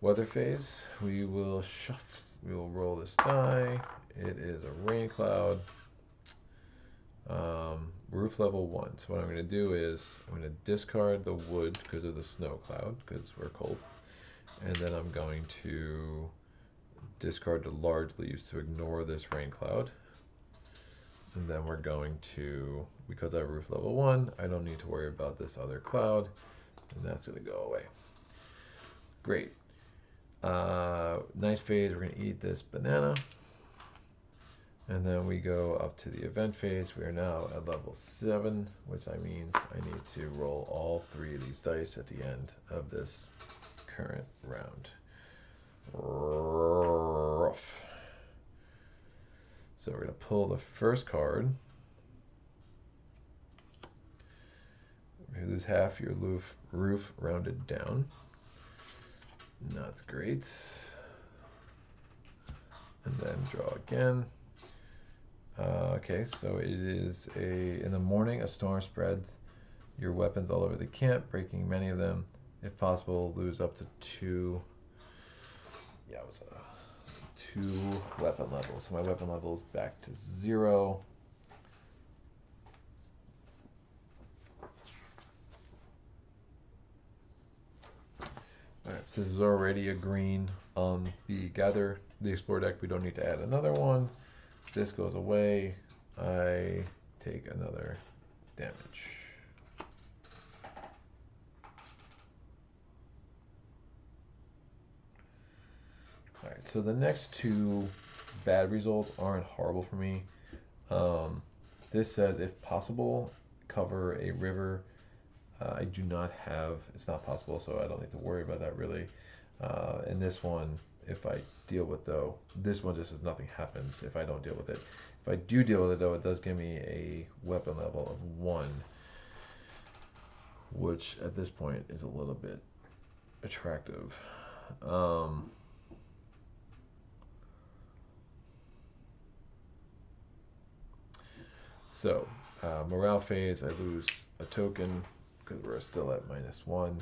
Weather phase, we will roll this die. It is a rain cloud. Roof level 1. So what I'm going to do is I'm going to discard the wood because of the snow cloud, because we're cold. And then I'm going to discard the large leaves to ignore this rain cloud. And then we're going to, because I have roof level 1, I don't need to worry about this other cloud. And that's going to go away. Great. Night phase, we're going to eat this banana. And then we go up to the event phase. We are now at level 7, which means I need to roll all 3 of these dice at the end of this current round. Rough. So we're going to pull the first card. You lose half your roof rounded down. Not great. And then draw again. Okay, so it is in the morning, a storm spreads your weapons all over the camp, breaking many of them. If possible, lose up to 2. Yeah, it was 2 weapon levels. So my weapon level is back to 0. Alright, so this is already a green on the explore deck. We don't need to add another one. This goes away. I take another damage. Alright, so the next 2 bad results aren't horrible for me. This says, if possible, cover a river. I do not have, it's not possible, so I don't need to worry about that really. And this one, if I deal with though, this one just says nothing happens if I don't deal with it. If I do deal with it though, it does give me a weapon level of 1, which at this point is a little bit attractive. So, morale phase, I lose a token because we're still at -1.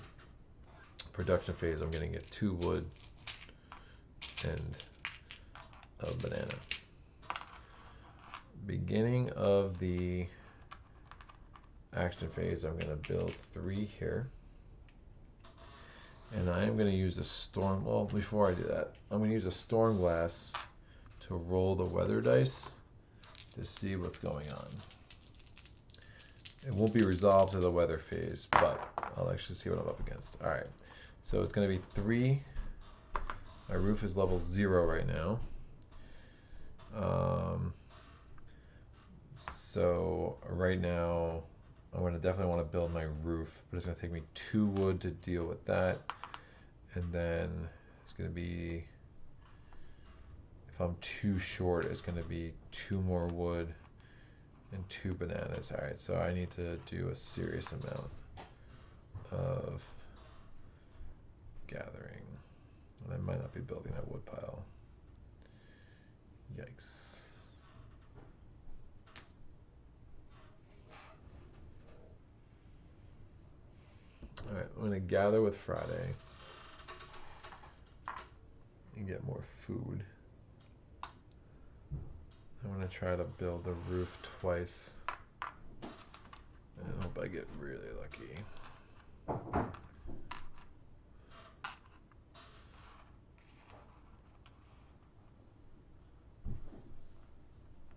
Production phase, I'm going to get 2 wood and a banana. Beginning of the action phase, I'm going to build 3 here. And I am going to use a storm, well, before I do that, I'm going to use a storm glass to roll the weather dice to see what's going on. It won't be resolved to the weather phase, but I'll actually see what I'm up against. Alright, so it's going to be 3. My roof is level 0 right now. So right now, I'm going to definitely want to build my roof, but it's going to take me 2 wood to deal with that. And then it's going to be, if I'm too short, it's going to be 2 more wood and 2 bananas. Alright, so I need to do a serious amount of gathering. And I might not be building that wood pile. Yikes. Alright, I'm going to gather with Friday and get more food. I'm going to try to build the roof twice and hope I get really lucky.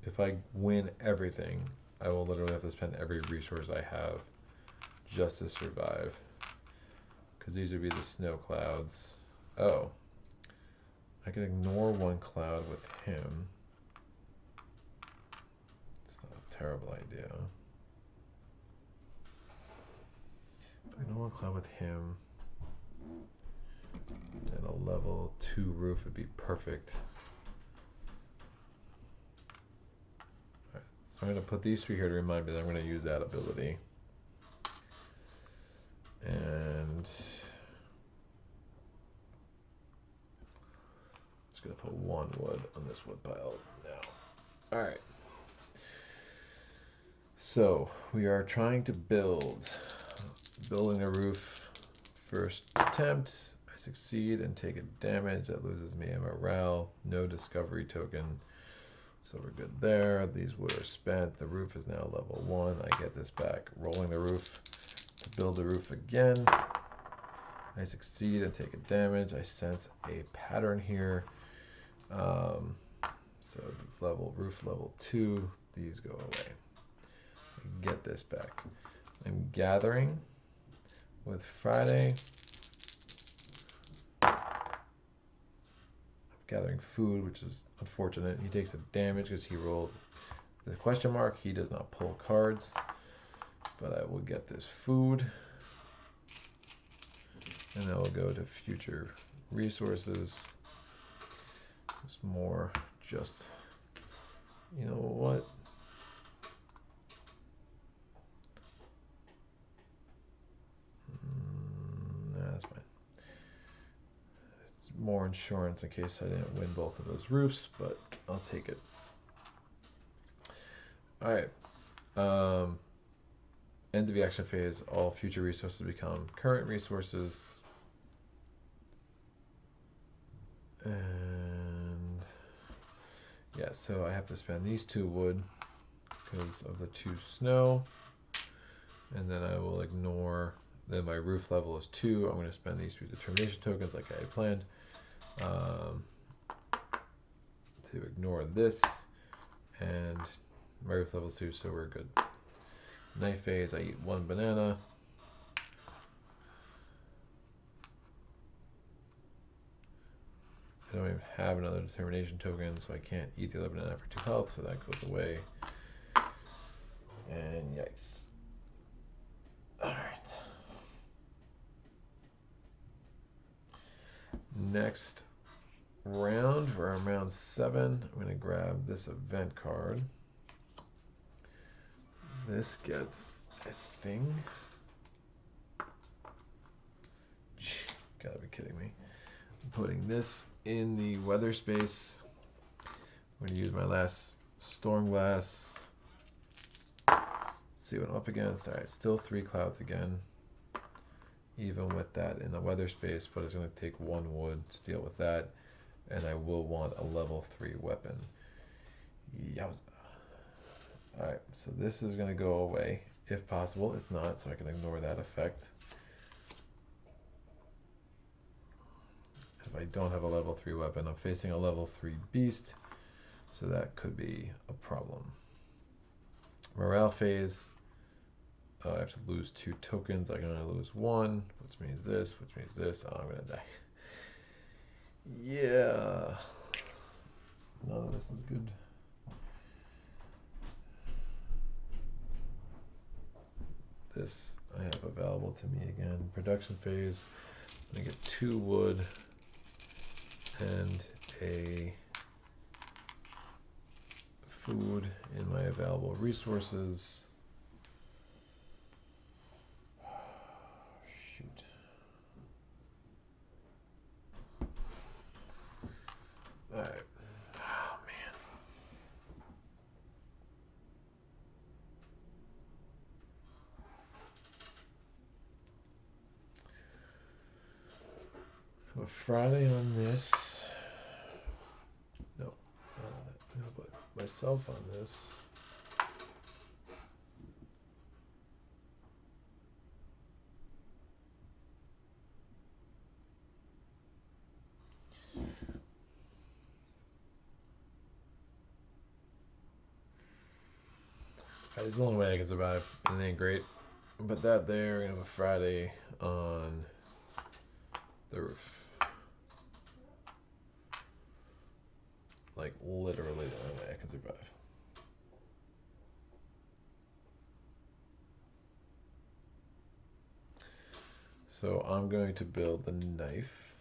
If I win everything, I will literally have to spend every resource I have just to survive. Because these would be the snow clouds. Oh. I can ignore 1 cloud with him. It's not a terrible idea. Ignore 1 cloud with him. And a level 2 roof would be perfect. Alright, so I'm going to put these 3 here to remind me that I'm going to use that ability. And just going to put 1 wood on this wood pile now. Alright. So we are trying to building a roof. First attempt, I succeed and take a damage that loses me a morale. No discovery token. So we're good there. These wood are spent. The roof is now level 1. I get this back. Rolling the roof to build the roof again. I succeed and take a damage. I sense a pattern here. So roof level 2. These go away. I get this back. I'm gathering with Friday. I'm gathering food, which is unfortunate. He takes a damage because he rolled the question mark. He does not pull cards, but I will get this food. And I will go to future resources. It's more just, you know what? Nah, that's fine. It's more insurance in case I didn't win both of those roofs, but I'll take it. Alright. End of the action phase. All future resources become current resources. And yeah, so I have to spend these 2 wood because of the 2 snow. And then I will ignore, then my roof level is 2. I'm going to spend these 2 determination tokens like I had planned to ignore this. And my roof level is 2, so we're good. Night phase, I eat 1 banana. I don't even have another determination token, so I can't eat the other banana for 2 health, so that goes away. And yikes. Alright. Next round, for round 7, I'm going to grab this event card. This gets a thing. Gotta be kidding me. I'm putting this in the weather space. I'm going to use my last storm glass. See what I'm up against. Alright, still 3 clouds again. Even with that in the weather space, but it's going to take 1 wood to deal with that. And I will want a level 3 weapon. Yowza. Alright, so this is going to go away. If possible, it's not, so I can ignore that effect. If I don't have a level 3 weapon, I'm facing a level 3 beast, so that could be a problem. Morale phase, I have to lose 2 tokens. I'm going to lose 1, which means this, which means this. Oh, I'm going to die. Yeah. None of this is good. This I have available to me again. Production phase, I'm going to get 2 wood and a food in my available resources. Shoot. Alright. Oh man. Go Friday on this. No. I'm going to put myself on this. It's the only way I can survive. It ain't great. But that there, we have a Friday on the roof. Like literally the only way I can survive. So I'm going to build the knife.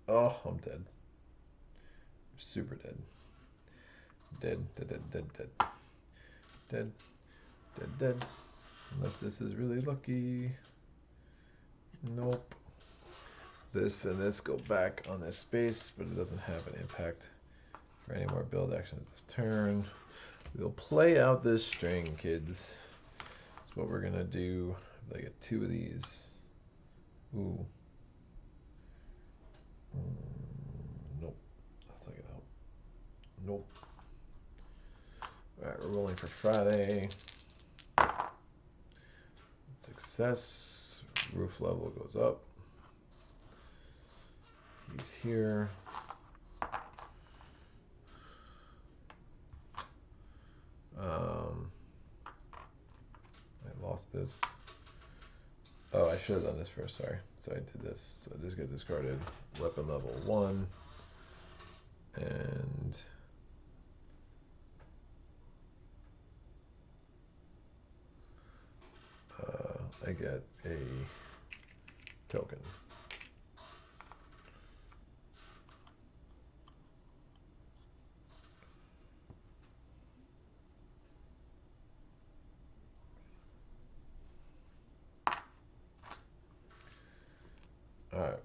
Oh, I'm dead. Super dead. Dead, dead, dead, dead, dead. Dead, dead, dead. Unless this is really lucky. Nope. This and this go back on this space, but it doesn't have an impact for any more build actions this turn. We'll play out this string, kids. That's what we're gonna do. I get 2 of these. Ooh. Nope. That's not gonna help. Nope. Alright, we're rolling for Friday. Success. Roof level goes up. He's here. I lost this. Oh, I should have done this first, sorry. So I did this. So this gets discarded. Weapon level 1. And I get a token. Alright.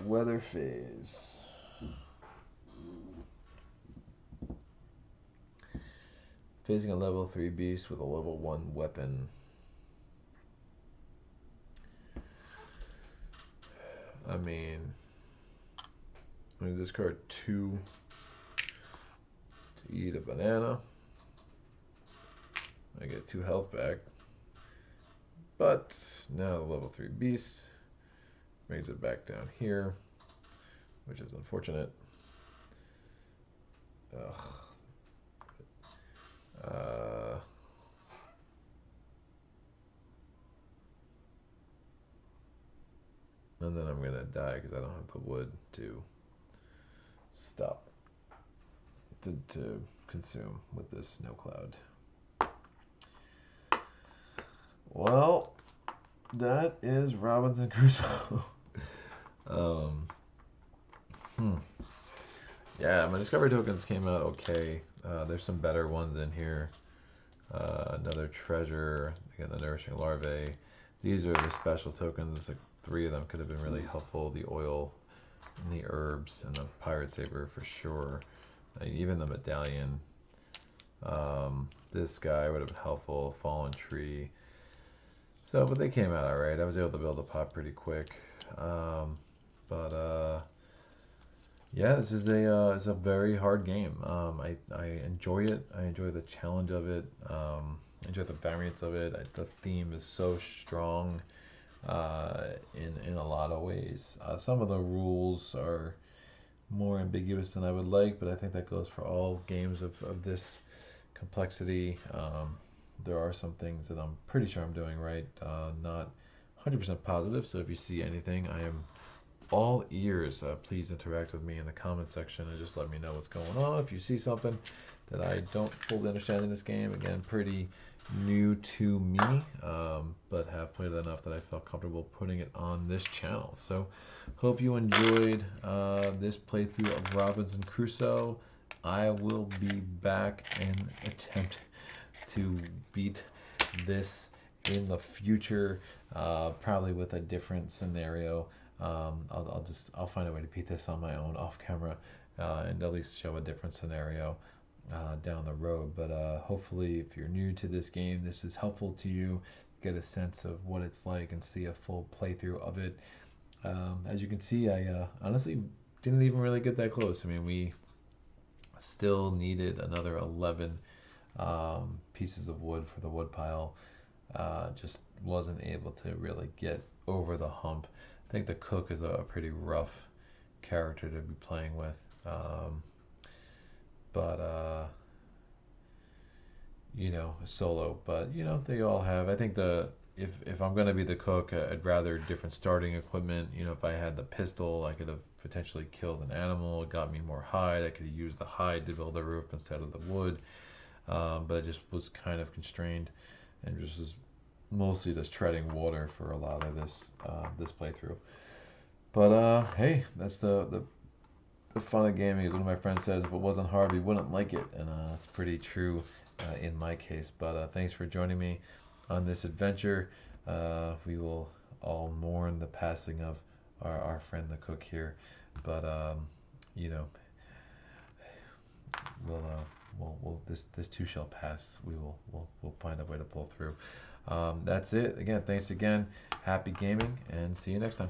Weather phase. Facing a level 3 beast with a level 1 weapon. I mean, I'm going to discard 2 to eat a banana. I get 2 health back. But now the level 3 beast brings it back down here, which is unfortunate. Ugh. And then I'm gonna die because I don't have the wood to stop to consume with this snow cloud. Well, that is Robinson Crusoe. Yeah, my discovery tokens came out okay. There's some better ones in here. Another treasure, again the nourishing larvae. These are the special tokens. Like 3 of them could have been really helpful. The oil, and the herbs, and the pirate saber for sure. Even the medallion. This guy would have been helpful. Fallen tree. So, but they came out alright. I was able to build a pot pretty quick. Yeah, this is it's a very hard game. I enjoy it. I enjoy the challenge of it. I enjoy the variance of it. The theme is so strong in a lot of ways. Some of the rules are more ambiguous than I would like, but I think that goes for all games of this complexity. There are some things that I'm pretty sure I'm doing right. Not 100% positive, so if you see anything, I am all ears. Please interact with me in the comment section and just let me know what's going on. If you see something that I don't fully understand in this game, again, pretty new to me, but have played it enough that I felt comfortable putting it on this channel. So hope you enjoyed this playthrough of Robinson Crusoe. I will be back and attempt to beat this in the future, probably with a different scenario. I'll find a way to beat this on my own off camera, and at least show a different scenario down the road. But hopefully, if you're new to this game, this is helpful to you. Get a sense of what it's like and see a full playthrough of it. As you can see, I honestly didn't even really get that close. I mean, we still needed another 11 pieces of wood for the wood pile. Just wasn't able to really get over the hump. I think the cook is a pretty rough character to be playing with. You know, solo, but you know, they all have. I think if I'm gonna be the cook, I'd rather different starting equipment. You know, if I had the pistol, I could have potentially killed an animal. It got me more hide. I could have used the hide to build a roof instead of the wood. But I just was kind of constrained, and just was mostly just treading water for a lot of this playthrough. But hey, that's the fun of gaming. As one of my friends says, if it wasn't hard, we wouldn't like it, and it's pretty true in my case. But thanks for joining me on this adventure. We will all mourn the passing of our friend the cook here, but you know, this too shall pass. We'll find a way to pull through. That's it. Again, thanks again. Happy gaming, and see you next time.